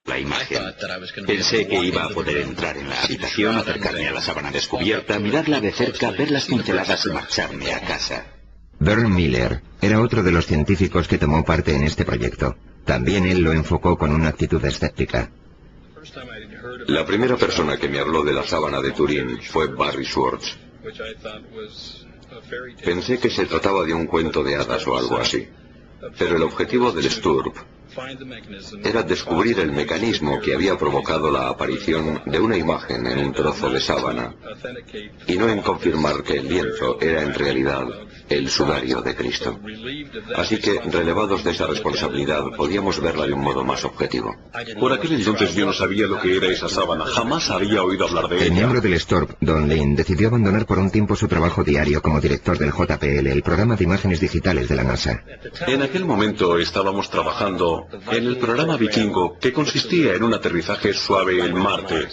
la imagen. Pensé que iba a poder entrar en la habitación, acercarme a la sábana descubierta, mirarla de cerca, ver las pinceladas y marcharme a casa. Vern Miller era otro de los científicos que tomó parte en este proyecto. También él lo enfocó con una actitud escéptica. La primera persona que me habló de la sábana de Turín fue Barry Schwartz. Pensé que se trataba de un cuento de hadas o algo así. Pero el objetivo del STURP era descubrir el mecanismo que había provocado la aparición de una imagen en un trozo de sábana, y no en confirmar que el lienzo era en realidad el sudario de Cristo. Así que, relevados de esa responsabilidad, podíamos verla de un modo más objetivo. Por aquel entonces yo no sabía lo que era esa sábana, jamás había oído hablar de ella. El miembro del STURP, Don Lane, decidió abandonar por un tiempo su trabajo diario como director del JPL, el programa de imágenes digitales de la NASA. En aquel momento estábamos trabajando en el programa Vikingo, que consistía en un aterrizaje suave en Marte.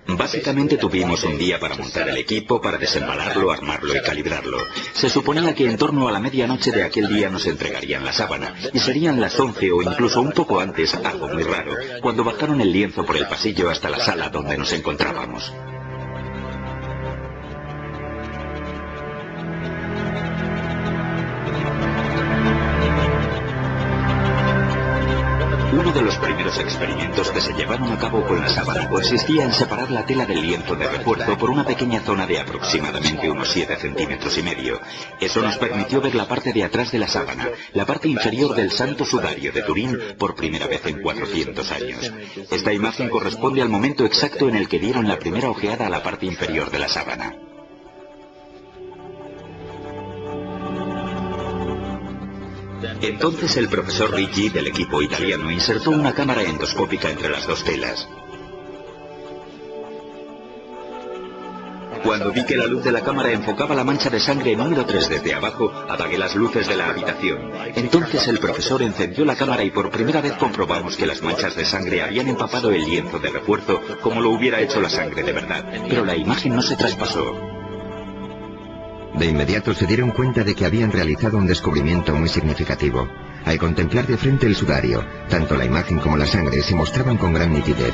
Básicamente tuvimos un día para montar el equipo, para desembalarlo, armarlo y calibrarlo. Se suponía que en torno a la medianoche de aquel día nos entregarían la sábana, y serían las 11 o incluso un poco antes, algo muy raro, cuando bajaron el lienzo por el pasillo hasta la sala donde nos encontrábamos. Uno de los primeros experimentos que se llevaron a cabo con la sábana consistía en separar la tela del lienzo de refuerzo por una pequeña zona de aproximadamente unos 7,5 centímetros. Eso nos permitió ver la parte de atrás de la sábana, la parte inferior del Santo Sudario de Turín, por primera vez en 400 años. Esta imagen corresponde al momento exacto en el que dieron la primera ojeada a la parte inferior de la sábana. Entonces el profesor Ricci, del equipo italiano, insertó una cámara endoscópica entre las dos telas. Cuando vi que la luz de la cámara enfocaba la mancha de sangre en número 3 desde abajo, apagué las luces de la habitación. Entonces el profesor encendió la cámara y por primera vez comprobamos que las manchas de sangre habían empapado el lienzo de refuerzo como lo hubiera hecho la sangre de verdad. Pero la imagen no se traspasó. De inmediato se dieron cuenta de que habían realizado un descubrimiento muy significativo. Al contemplar de frente el sudario, tanto la imagen como la sangre se mostraban con gran nitidez.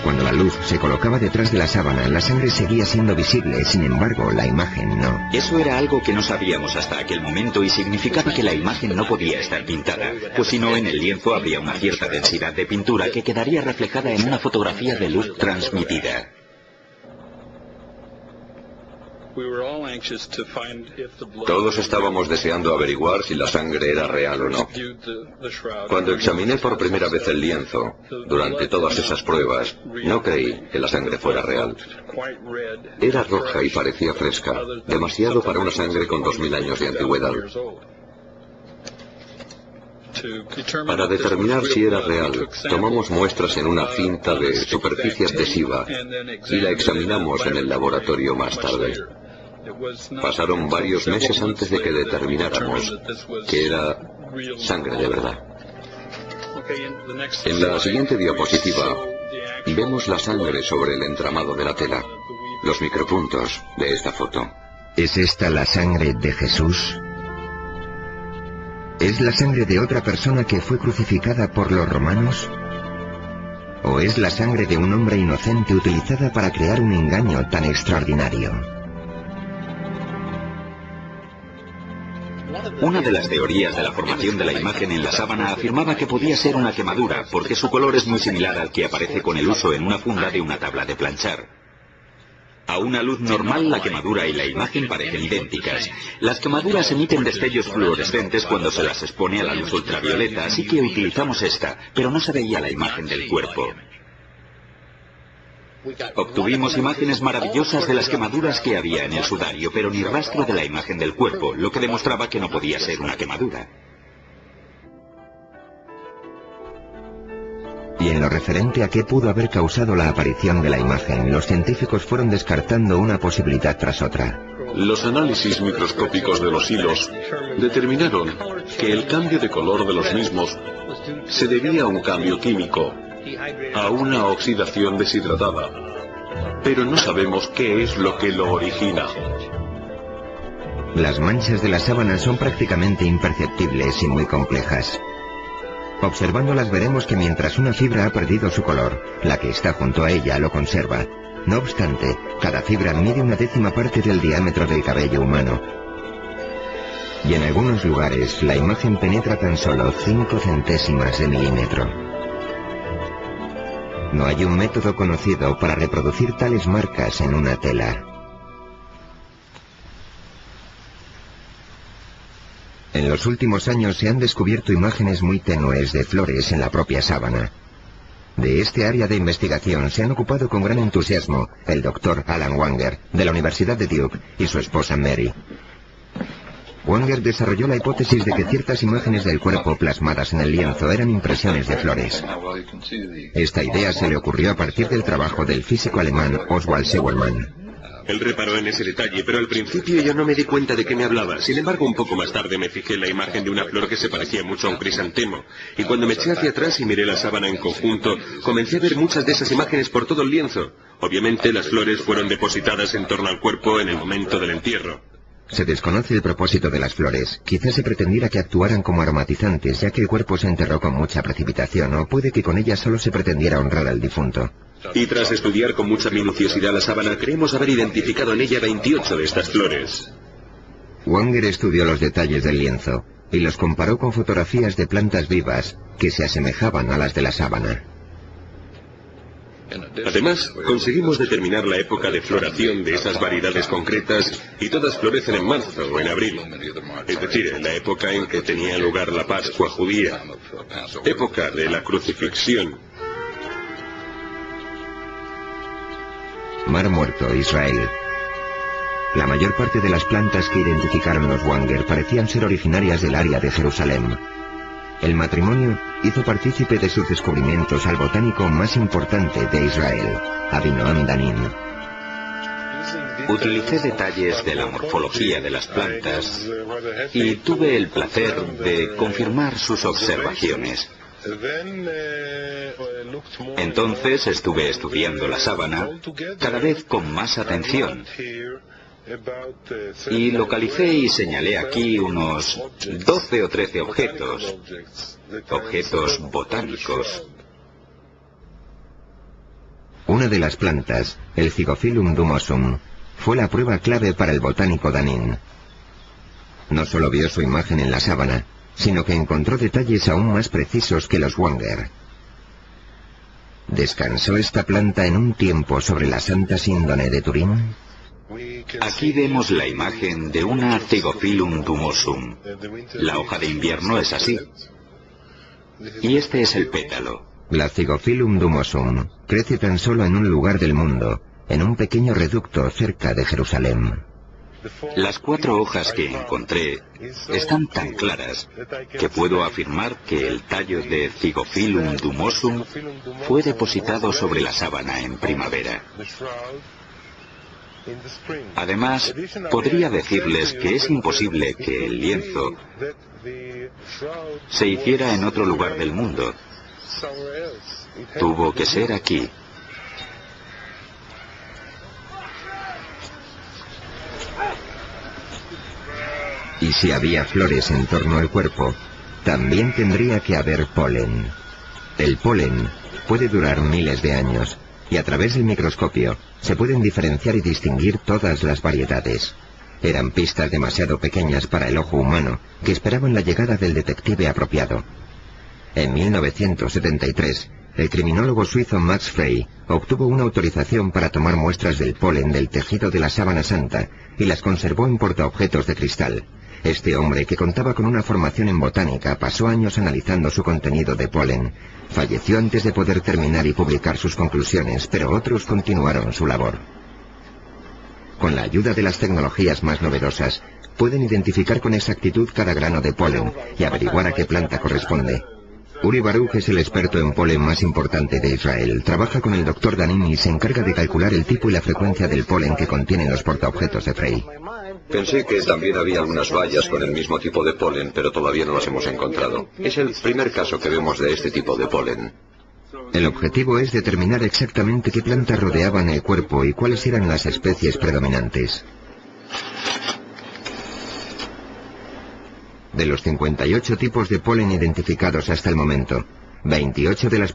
Cuando la luz se colocaba detrás de la sábana, la sangre seguía siendo visible, sin embargo, la imagen no. Eso era algo que no sabíamos hasta aquel momento y significaba que la imagen no podía estar pintada, pues si no, en el lienzo habría una cierta densidad de pintura que quedaría reflejada en una fotografía de luz transmitida. Todos estábamos deseando averiguar si la sangre era real o no. Cuando examiné por primera vez el lienzo, durante todas esas pruebas, no creí que la sangre fuera real. Era roja y parecía fresca, demasiado para una sangre con 2000 años de antigüedad. Para determinar si era real, tomamos muestras en una cinta de superficie adhesiva y la examinamos en el laboratorio más tarde. Pasaron varios meses antes de que determináramos que era sangre de verdad. En la siguiente diapositiva vemos la sangre sobre el entramado de la tela, los micropuntos de esta foto. ¿Es esta la sangre de Jesús? ¿Es la sangre de otra persona que fue crucificada por los romanos? ¿O es la sangre de un hombre inocente utilizada para crear un engaño tan extraordinario? Una de las teorías de la formación de la imagen en la sábana afirmaba que podía ser una quemadura, porque su color es muy similar al que aparece con el uso en una funda de una tabla de planchar. A una luz normal, la quemadura y la imagen parecen idénticas. Las quemaduras emiten destellos fluorescentes cuando se las expone a la luz ultravioleta, así que utilizamos esta, pero no se veía la imagen del cuerpo. Obtuvimos imágenes maravillosas de las quemaduras que había en el sudario, pero ni rastro de la imagen del cuerpo, lo que demostraba que no podía ser una quemadura. Y en lo referente a qué pudo haber causado la aparición de la imagen, los científicos fueron descartando una posibilidad tras otra. Los análisis microscópicos de los hilos determinaron que el cambio de color de los mismos se debía a un cambio químico, a una oxidación deshidratada, pero no sabemos qué es lo que lo origina. Las manchas de la sábana son prácticamente imperceptibles y muy complejas. Observándolas veremos que mientras una fibra ha perdido su color, la que está junto a ella lo conserva. No obstante, cada fibra mide una décima parte del diámetro del cabello humano. Y en algunos lugares, la imagen penetra tan solo 5 centésimas de milímetro. No hay un método conocido para reproducir tales marcas en una tela. En los últimos años se han descubierto imágenes muy tenues de flores en la propia sábana. De este área de investigación se han ocupado con gran entusiasmo el doctor Alan Wanger, de la Universidad de Duke, y su esposa Mary. Wanger desarrolló la hipótesis de que ciertas imágenes del cuerpo plasmadas en el lienzo eran impresiones de flores. Esta idea se le ocurrió a partir del trabajo del físico alemán Oswald Seuermann. Él reparó en ese detalle, pero al principio yo no me di cuenta de qué me hablaba. Sin embargo, un poco más tarde me fijé en la imagen de una flor que se parecía mucho a un crisantemo. Y cuando me eché hacia atrás y miré la sábana en conjunto, comencé a ver muchas de esas imágenes por todo el lienzo. Obviamente, las flores fueron depositadas en torno al cuerpo en el momento del entierro. Se desconoce el propósito de las flores. Quizás se pretendiera que actuaran como aromatizantes, ya que el cuerpo se enterró con mucha precipitación, o puede que con ellas solo se pretendiera honrar al difunto. Y tras estudiar con mucha minuciosidad la sábana, creemos haber identificado en ella 28 de estas flores. Wanger estudió los detalles del lienzo y los comparó con fotografías de plantas vivas que se asemejaban a las de la sábana. Además, conseguimos determinar la época de floración de esas variedades concretas y todas florecen en marzo o en abril. Es decir, en la época en que tenía lugar la Pascua judía, época de la crucifixión. Mar Muerto, Israel. La mayor parte de las plantas que identificaron los Wanger parecían ser originarias del área de Jerusalén. El matrimonio hizo partícipe de sus descubrimientos al botánico más importante de Israel, Avinoam Danin. Utilicé detalles de la morfología de las plantas y tuve el placer de confirmar sus observaciones. Entonces estuve estudiando la sábana cada vez con más atención y localicé y señalé aquí unos 12 o 13 objetos botánicos. Una de las plantas, el Zygophyllum dumosum, fue la prueba clave para el botánico Danin. No solo vio su imagen en la sábana, sino que encontró detalles aún más precisos que los Wanger. ¿Descansó esta planta en un tiempo sobre la Santa Síndone de Turín? Aquí vemos la imagen de una Zygophyllum dumosum. La hoja de invierno es así. Y este es el pétalo. La Zygophyllum dumosum crece tan solo en un lugar del mundo, en un pequeño reducto cerca de Jerusalén. Las 4 hojas que encontré están tan claras que puedo afirmar que el tallo de Zygophyllum dumosum fue depositado sobre la sábana en primavera. Además, podría decirles que es imposible que el lienzo se hiciera en otro lugar del mundo. Tuvo que ser aquí. Y si había flores en torno al cuerpo, también tendría que haber polen. El polen puede durar miles de años, y a través del microscopio se pueden diferenciar y distinguir todas las variedades. Eran pistas demasiado pequeñas para el ojo humano, que esperaban la llegada del detective apropiado. En 1973, el criminólogo suizo Max Frey obtuvo una autorización para tomar muestras del polen del tejido de la sábana santa y las conservó en portaobjetos de cristal. Este hombre, que contaba con una formación en botánica, pasó años analizando su contenido de polen. Falleció antes de poder terminar y publicar sus conclusiones, pero otros continuaron su labor. Con la ayuda de las tecnologías más novedosas, pueden identificar con exactitud cada grano de polen y averiguar a qué planta corresponde. Uri Baruch es el experto en polen más importante de Israel. Trabaja con el Dr. Danin y se encarga de calcular el tipo y la frecuencia del polen que contienen los portaobjetos de Frey. Pensé que también había algunas bayas con el mismo tipo de polen, pero todavía no las hemos encontrado. Es el primer caso que vemos de este tipo de polen. El objetivo es determinar exactamente qué plantas rodeaban el cuerpo y cuáles eran las especies predominantes. De los 58 tipos de polen identificados hasta el momento, 28 de las